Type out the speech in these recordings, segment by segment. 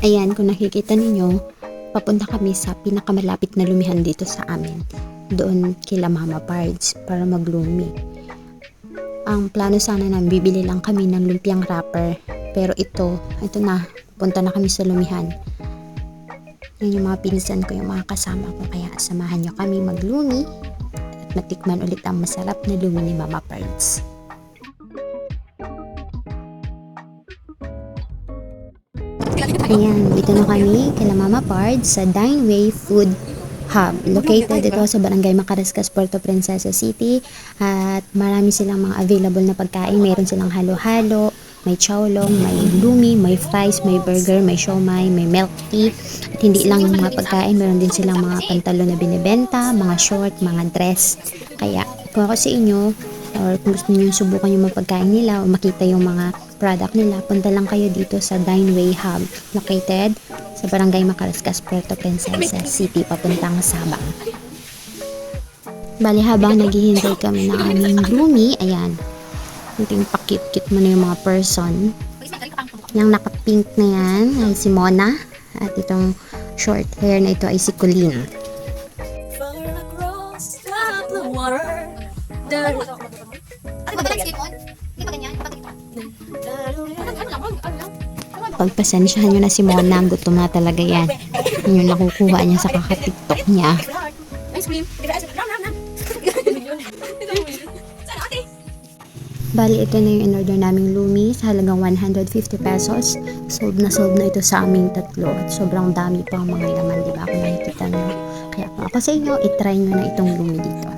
Ayan, kung nakikita ninyo, papunta kami sa pinakamalapit na lumihan dito sa amin. Doon kila Mama Pards para maglumi. Ang plano sana namin, bibili lang kami ng lumpiang wrapper. Pero ito na, punta na kami sa lumihan. Yan yung mga pinsan ko, yung mga kasama ko. Kaya samahan nyo kami maglumi at matikman ulit ang masarap na lumi ni Mama Pards. Ayan, dito na kami kila Mama Pards sa Dineway Food Hub. Located ito sa Barangay Macariscas, Puerto Princesa City. At marami silang mga available na pagkain. Meron silang halo-halo, may chowlong, may lumi, may fries, may burger, may siomai, may milk tea. At hindi lang yung mga pagkain, meron din silang mga pantalon na binibenta, mga short, mga dress. Kaya kung ako sa inyo, or kung gusto niyo subukan yung mga pagkain nila o makita yung mga product nila, punta lang kayo dito sa Dineway Hub, located sa Barangay Macariscas, Puerto Princesa City, papuntang Sabang. Bali, habang naghihintay kami ng aming lumi, ayan, yung pakit-kit mo na yung mga person. Yung naka-pink na yan ay si Mona, at itong short hair na ito ay si Colleen. Pagpasensyahan nyo na si Mona, gutom na talaga yan. Yun yung nakukuha niya sa kaka-tiktok niya. Bali, ito na yung in-order naming lumi sa halagang 150 pesos. Sold na ito sa aming tatlo. At sobrang dami pang mga laman, diba? Kung nakikita nyo. Kaya kung ako sa inyo, itry nyo na itong lumi dito.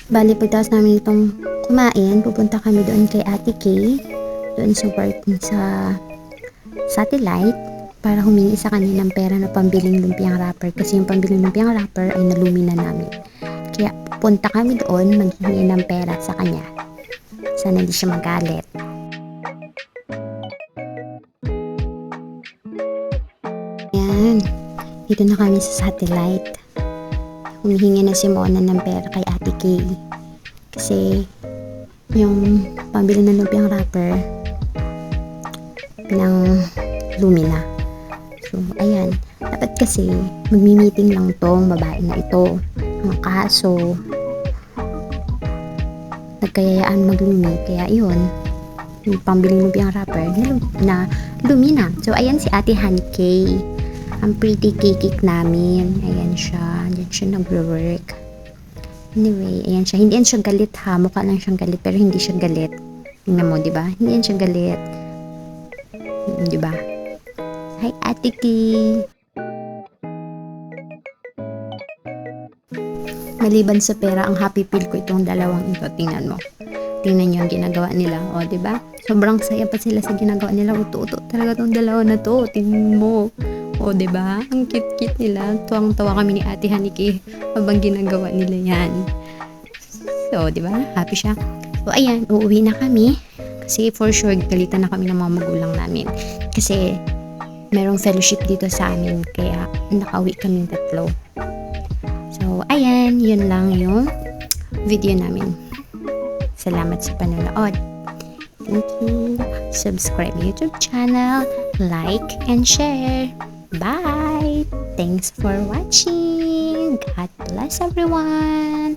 Bali, pagtas namin itong kumain, pupunta kami doon kay Ate Kay, doon sa satellite, para humingi sa kanya ng pera na pambiling lumpiang wrapper. Kasi yung pambiling lumpiang wrapper ay nalumi na namin. Kaya pupunta kami doon, maghingi ng pera sa kanya. Sana hindi siya magalit. Ayan, dito na kami sa satellite. Humihingi na si Mona ng pera kay Ate Kay. Kasi yung pambili ng lumpiang wrapper pinang lumi na. So, ayan. Dapat kasi magmi-meeting lang tong babae na ito. Ang kaso nagkayayaan maglumi. Kaya yun, yung pambili ng lumpiang wrapper na lumi na. So, ayan si Ate Han Kay. Ang pretty cake namin. Ayan siya. Diyan siya nagre-work. Anyway, ayan siya. Hindi yan siya galit ha. Mukha lang siyang galit. Pero hindi siya galit. Tingnan mo, diba? Hindi yan siya galit. Diba? Hi, Ate Kay. Maliban sa pera, ang happy feel ko itong dalawang ito. Tingnan mo. Tingnan nyo ang ginagawa nila. O, diba? Sobrang saya pa sila sa ginagawa nila. Uto-uto talaga itong dalawa na to. Tingnan mo. O, diba? Ang cute-cute nila. Tuwang-tawa kami ni Ate Haniki habang ginagawa nila yan. So, diba? Happy siya. So, ayan. Uuwi na kami. Kasi for sure, galitan na kami ng mga magulang namin. Kasi, merong fellowship dito sa amin. Kaya, nakauwi kami tatlo. So, ayan. Yun lang yung video namin. Salamat sa panonood. Thank you. Subscribe my YouTube channel. Like and share. Bye! Thanks for watching. God bless everyone.